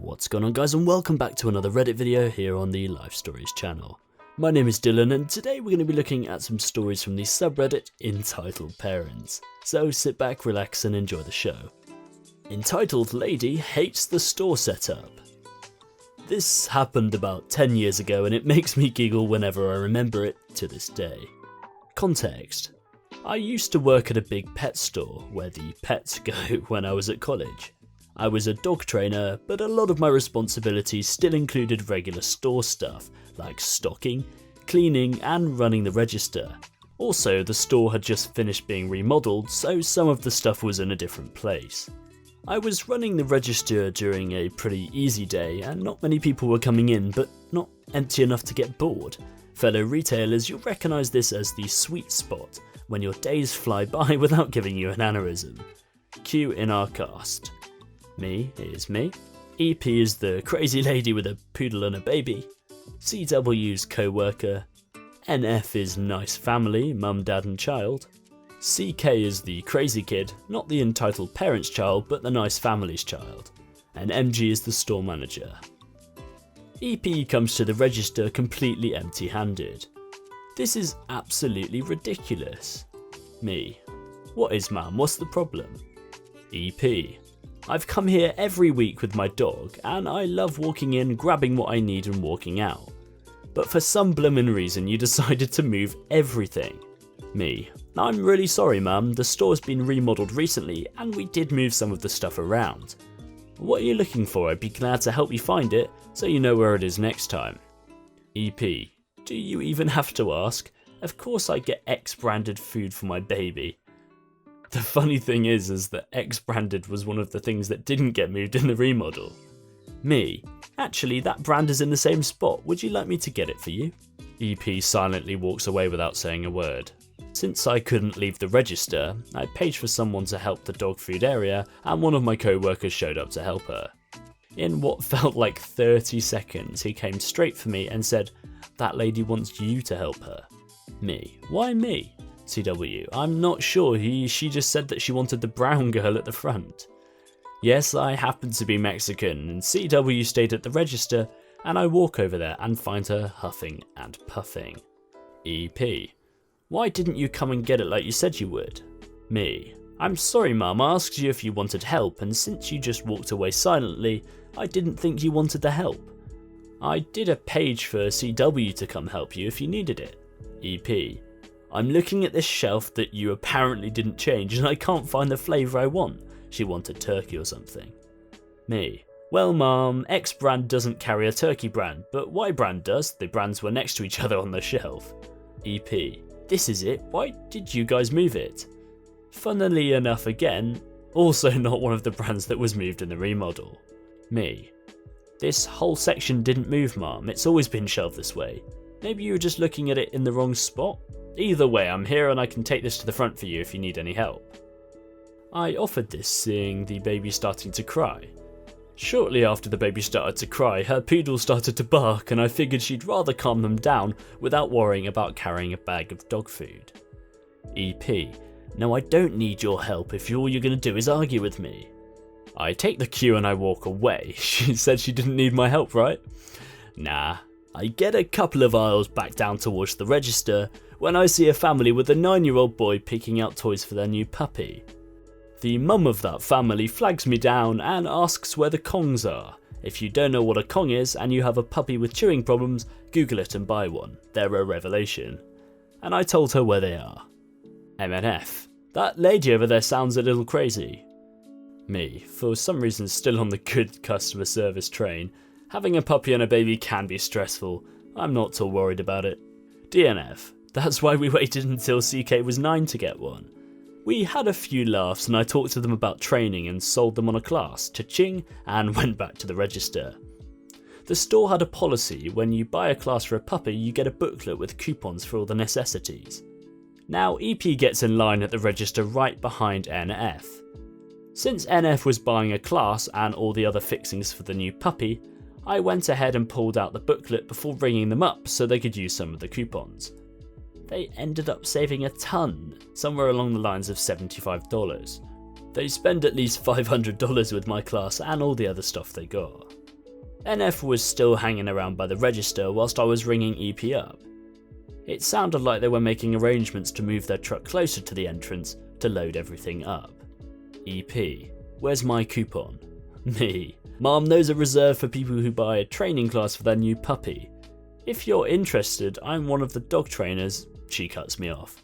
What's going on, guys, and welcome back to another Reddit video here on the Life Stories channel. My name is Dylan, and today we're going to be looking at some stories from the subreddit Entitled Parents. So sit back, relax and enjoy the show. Entitled Lady Hates the Store Setup. This happened about 10 years ago and it makes me giggle whenever I remember it to this day. Context. I used to work at a big pet store where the pets go when I was at college. I was a dog trainer, but a lot of my responsibilities still included regular store stuff, like stocking, cleaning and running the register. Also, the store had just finished being remodeled, so some of the stuff was in a different place. I was running the register during a pretty easy day and not many people were coming in, but not empty enough to get bored. Fellow retailers, you'll recognise this as the sweet spot, when your days fly by without giving you an aneurysm. Cue in our cast. Me is me, EP is the crazy lady with a poodle and a baby, CW's co-worker, NF is nice family, mum, dad and child, CK is the crazy kid, not the entitled parents child but the nice family's child, and MG is the store manager. EP comes to the register completely empty-handed. This is absolutely ridiculous. Me. What is mum, what's the problem? EP. I've come here every week with my dog and I love walking in, grabbing what I need and walking out. But for some bloomin' reason you decided to move everything. Me. I'm really sorry mum, the store's been remodelled recently and we did move some of the stuff around. What are you looking for? I'd be glad to help you find it so you know where it is next time. EP. Do you even have to ask? Of course I get X-branded food for my baby. The funny thing is that X-branded was one of the things that didn't get moved in the remodel. Me. Actually, that brand is in the same spot, would you like me to get it for you? EP silently walks away without saying a word. Since I couldn't leave the register, I paid for someone to help the dog food area and one of my co-workers showed up to help her. In what felt like 30 seconds, he came straight for me and said, "That lady wants you to help her." Me. Why me? CW. I'm not sure, she just said that she wanted the brown girl at the front. Yes, I happen to be Mexican and CW stayed at the register and I walk over there and find her huffing and puffing. EP. Why didn't you come and get it like you said you would? Me. I'm sorry mum, I asked you if you wanted help and since you just walked away silently, I didn't think you wanted the help. I did a page for CW to come help you if you needed it. EP. I'm looking at this shelf that you apparently didn't change and I can't find the flavour I want. She wanted turkey or something. Me. Well mum, X brand doesn't carry a turkey brand, but Y brand does. The brands were next to each other on the shelf. EP. This is it, why did you guys move it? Funnily enough again, also not one of the brands that was moved in the remodel. Me. This whole section didn't move mum, it's always been shelved this way. Maybe you were just looking at it in the wrong spot? Either way, I'm here and I can take this to the front for you if you need any help. I offered this, seeing the baby starting to cry. Shortly after the baby started to cry, her poodle started to bark and I figured she'd rather calm them down without worrying about carrying a bag of dog food. EP. No, I don't need your help if all you're going to do is argue with me. I take the cue and I walk away. She said she didn't need my help, right? Nah. I get a couple of aisles back down towards the register when I see a family with a 9-year-old boy picking out toys for their new puppy. The mum of that family flags me down and asks where the Kongs are. If you don't know what a Kong is and you have a puppy with chewing problems, Google it and buy one. They're a revelation. And I told her where they are. MNF. That lady over there sounds a little crazy. Me. For some reason still on the good customer service train. Having a puppy and a baby can be stressful. I'm not too worried about it. DNF. That's why we waited until CK was 9 to get one. We had a few laughs and I talked to them about training and sold them on a class, cha-ching, and went back to the register. The store had a policy, when you buy a class for a puppy you get a booklet with coupons for all the necessities. Now EP gets in line at the register right behind NF. Since NF was buying a class and all the other fixings for the new puppy, I went ahead and pulled out the booklet before ringing them up so they could use some of the coupons. They ended up saving a ton, somewhere along the lines of $75. They spend at least $500 with my class and all the other stuff they got. NF was still hanging around by the register whilst I was ringing EP up. It sounded like they were making arrangements to move their truck closer to the entrance to load everything up. EP, where's my coupon? Me, Mom, those are reserved for people who buy a training class for their new puppy. If you're interested, I'm one of the dog trainers. She cuts me off.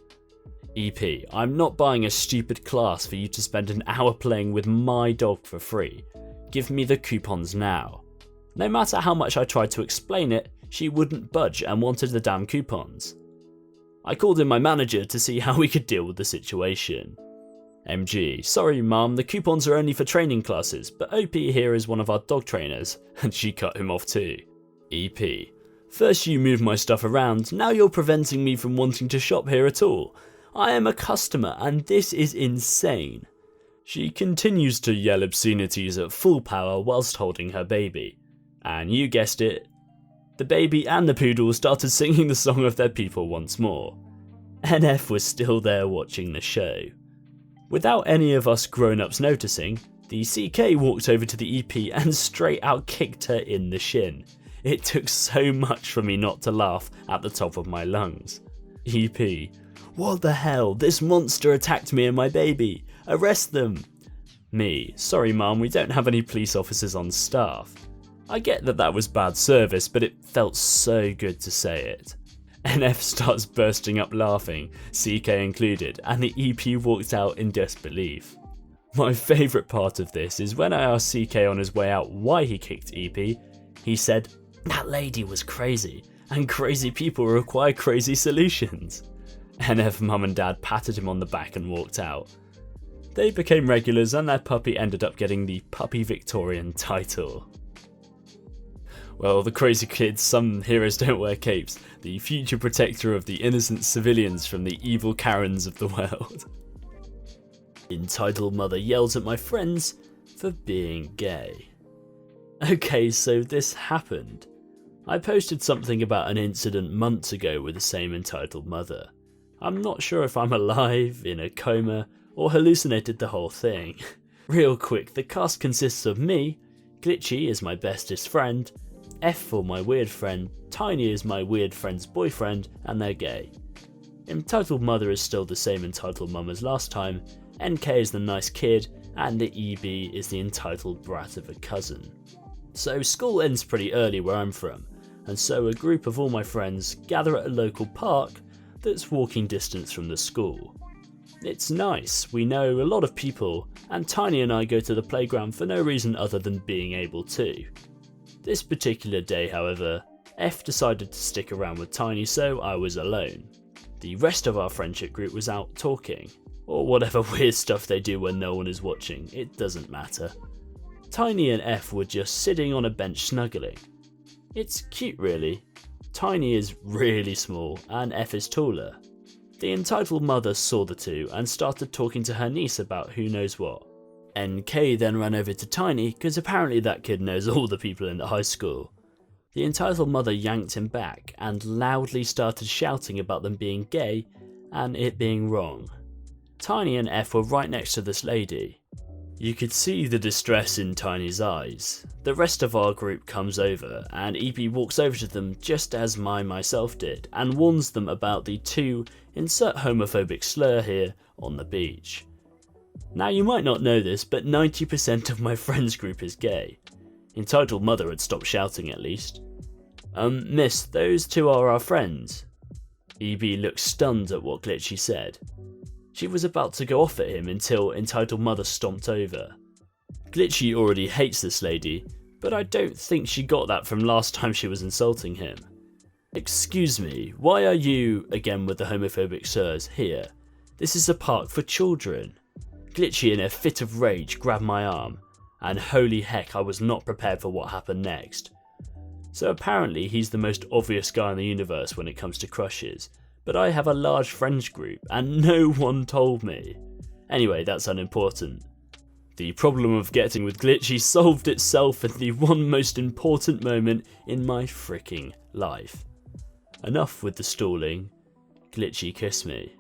EP, I'm not buying a stupid class for you to spend an hour playing with my dog for free. Give me the coupons now. No matter how much I tried to explain it, she wouldn't budge and wanted the damn coupons. I called in my manager to see how we could deal with the situation. MG, sorry Mum, the coupons are only for training classes, but OP here is one of our dog trainers, and she cut him off too. EP, first you move my stuff around, now you're preventing me from wanting to shop here at all. I am a customer and this is insane. She continues to yell obscenities at full power whilst holding her baby. And you guessed it, the baby and the poodle started singing the song of their people once more. NF was still there watching the show. Without any of us grown-ups noticing, the CK walked over to the EP and straight out kicked her in the shin. It took so much for me not to laugh at the top of my lungs. EP, what the hell, this monster attacked me and my baby, arrest them. Me, sorry Mum, we don't have any police officers on staff. I get that that was bad service, but it felt so good to say it. NF starts bursting up laughing, CK included, and the EP walked out in disbelief. My favourite part of this is when I asked CK on his way out why he kicked EP, he said, that lady was crazy, and crazy people require crazy solutions. NF Mum and Dad patted him on the back and walked out. They became regulars and their puppy ended up getting the Puppy Victorian title. Well, the crazy kids, some heroes don't wear capes, the future protector of the innocent civilians from the evil Karens of the world. Entitled mother yells at my friends for being gay. Okay, so this happened. I posted something about an incident months ago with the same entitled mother. I'm not sure if I'm alive, in a coma, or hallucinated the whole thing. Real quick, the cast consists of me, Glitchy is my bestest friend, F for my weird friend, Tiny is my weird friend's boyfriend, and they're gay. Entitled mother is still the same entitled mum as last time, NK is the nice kid, and the EB is the entitled brat of a cousin. So school ends pretty early where I'm from, and so a group of all my friends gather at a local park that's walking distance from the school. It's nice, we know a lot of people, and Tiny and I go to the playground for no reason other than being able to. This particular day, however, F decided to stick around with Tiny, so I was alone. The rest of our friendship group was out talking, or whatever weird stuff they do when no one is watching, it doesn't matter. Tiny and F were just sitting on a bench snuggling. It's cute really. Tiny is really small and F is taller. The entitled mother saw the two and started talking to her niece about who knows what. NK then ran over to Tiny because apparently that kid knows all the people in the high school. The entitled mother yanked him back and loudly started shouting about them being gay and it being wrong. Tiny and F were right next to this lady. You could see the distress in Tiny's eyes. The rest of our group comes over and EP walks over to them just as myself did and warns them about the two insert homophobic slur here on the beach. Now you might not know this, but 90% of my friends group is gay. Entitled mother had stopped shouting at least. Miss, those two are our friends. EB looked stunned at what Glitchy said. She was about to go off at him until entitled mother stomped over. Glitchy already hates this lady, but I don't think she got that from last time she was insulting him. Excuse me, why are you, again with the homophobic slurs, here? This is a park for children. Glitchy in a fit of rage grabbed my arm, and holy heck I was not prepared for what happened next. So apparently he's the most obvious guy in the universe when it comes to crushes, but I have a large friends group and no one told me. Anyway, that's unimportant. The problem of getting with Glitchy solved itself in the one most important moment in my freaking life. Enough with the stalling. Glitchy kissed me.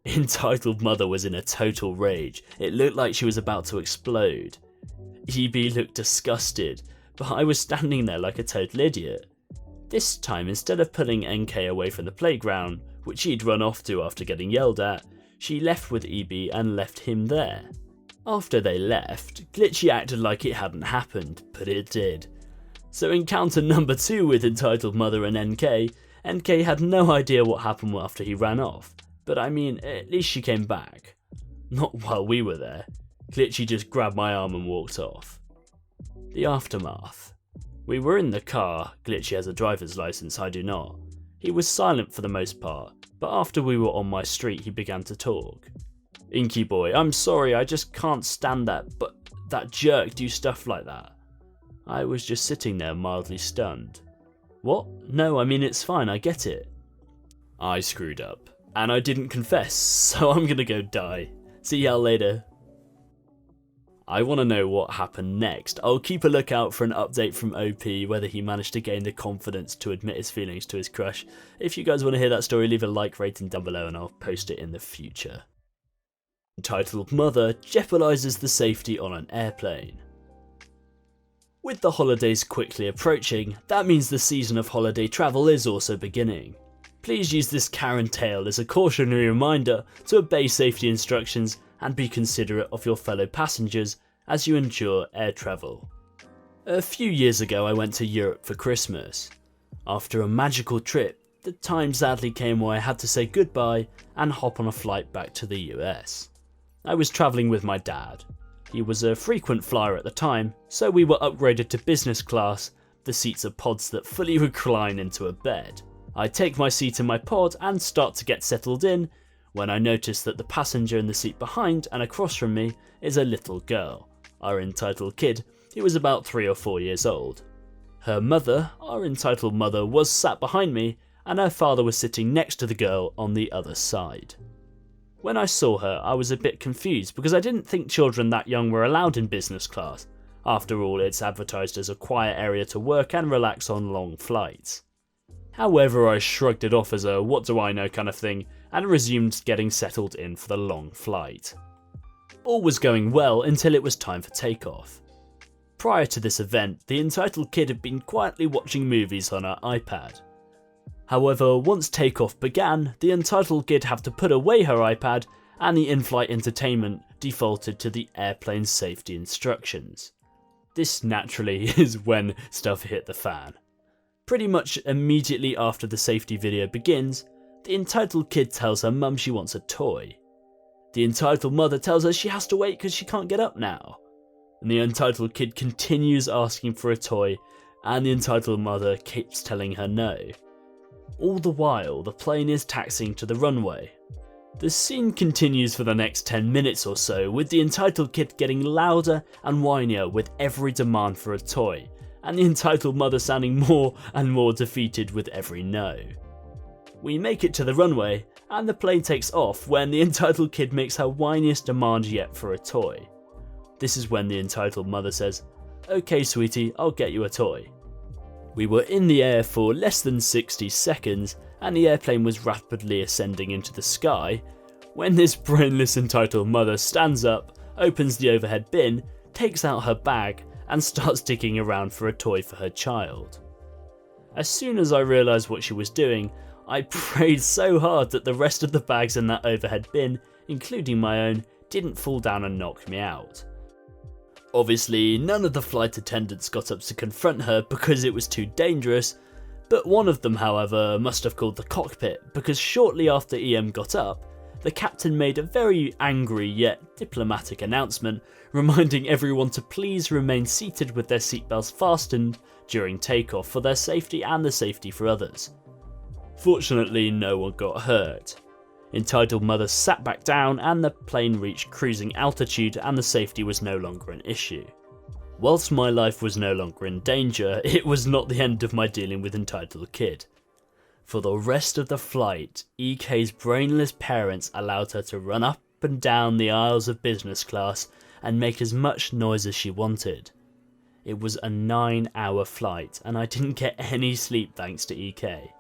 Entitled mother was in a total rage. It looked like she was about to explode. EB looked disgusted, but I was standing there like a total idiot. This time, instead of pulling NK away from the playground, which he'd run off to after getting yelled at, she left with EB and left him there. After they left, Glitchy acted like it hadn't happened, but it did. So encounter number 2 with entitled mother and NK had no idea what happened after he ran off, but I mean, at least she came back. Not while we were there. Glitchy just grabbed my arm and walked off. The aftermath. We were in the car. Glitchy has a driver's license, I do not. He was silent for the most part, but after we were on my street he began to talk. Inky boy, I'm sorry, I just can't stand that, but that jerk do stuff like that. I was just sitting there mildly stunned. What? No, I mean it's fine, I get it. I screwed up, and I didn't confess, so I'm gonna go die. See y'all later. I want to know what happened next. I'll keep a lookout for an update from OP, whether he managed to gain the confidence to admit his feelings to his crush. If you guys want to hear that story, leave a like rating down below and I'll post it in the future. Entitled Mother jeopardizes the safety on an airplane. With the holidays quickly approaching, that means the season of holiday travel is also beginning. Please use this Karen tale as a cautionary reminder to obey safety instructions and be considerate of your fellow passengers as you endure air travel. A few years ago I went to Europe for Christmas. After a magical trip, the time sadly came where I had to say goodbye and hop on a flight back to the US. I was travelling with my dad. He was a frequent flyer at the time, so we were upgraded to business class. The seats are pods that fully recline into a bed. I take my seat in my pod and start to get settled in, when I notice that the passenger in the seat behind and across from me is a little girl, our entitled kid, who was about 3 or 4 years old. Her mother, our entitled mother, was sat behind me and her father was sitting next to the girl on the other side. When I saw her, I was a bit confused because I didn't think children that young were allowed in business class. After all, it's advertised as a quiet area to work and relax on long flights. However, I shrugged it off as a what do I know kind of thing and resumed getting settled in for the long flight. All was going well until it was time for takeoff. Prior to this event, the entitled kid had been quietly watching movies on her iPad. However, once takeoff began, the entitled kid had to put away her iPad and the in-flight entertainment defaulted to the airplane's safety instructions. This naturally is when stuff hit the fan. Pretty much immediately after the safety video begins, the entitled kid tells her mum she wants a toy. The entitled mother tells her she has to wait because she can't get up now. And the entitled kid continues asking for a toy and the entitled mother keeps telling her no. All the while, the plane is taxiing to the runway. The scene continues for the next 10 minutes or so, with the entitled kid getting louder and whinier with every demand for a toy, and the entitled mother sounding more and more defeated with every no. We make it to the runway, and the plane takes off when the entitled kid makes her whiniest demand yet for a toy. This is when the entitled mother says, "Okay sweetie, I'll get you a toy." We were in the air for less than 60 seconds, and the airplane was rapidly ascending into the sky, when this brainless entitled mother stands up, opens the overhead bin, takes out her bag, and starts digging around for a toy for her child. As soon as I realised what she was doing, I prayed so hard that the rest of the bags in that overhead bin, including my own, didn't fall down and knock me out. Obviously, none of the flight attendants got up to confront her because it was too dangerous, but one of them, however, must have called the cockpit because shortly after EM got up, the captain made a very angry yet diplomatic announcement reminding everyone to please remain seated with their seatbelts fastened during takeoff for their safety and the safety for others. Fortunately, no one got hurt. Entitled mother sat back down and the plane reached cruising altitude and the safety was no longer an issue. Whilst my life was no longer in danger, it was not the end of my dealing with entitled kid. For the rest of the flight, EK's brainless parents allowed her to run up and down the aisles of business class and make as much noise as she wanted. It was a 9-hour flight and I didn't get any sleep thanks to EK.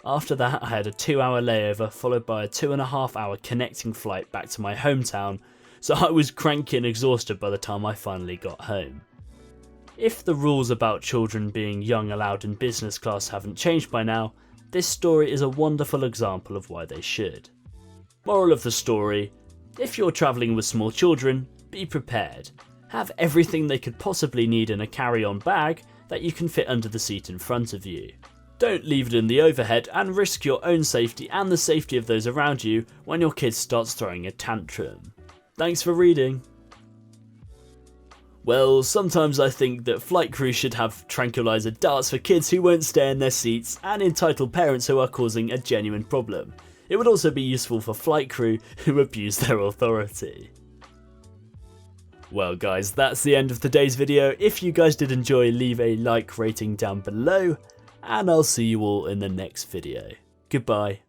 After that, I had a 2-hour layover followed by a 2.5-hour connecting flight back to my hometown, so I was cranky and exhausted by the time I finally got home. If the rules about children being young allowed in business class haven't changed by now, this story is a wonderful example of why they should. Moral of the story: if you're travelling with small children, be prepared. Have everything they could possibly need in a carry-on bag that you can fit under the seat in front of you. Don't leave it in the overhead and risk your own safety and the safety of those around you when your kid starts throwing a tantrum. Thanks for reading. Well, sometimes I think that flight crews should have tranquilizer darts for kids who won't stay in their seats and entitled parents who are causing a genuine problem. It would also be useful for flight crew who abuse their authority. Well guys, that's the end of today's video. If you guys did enjoy, leave a like rating down below, and I'll see you all in the next video. Goodbye.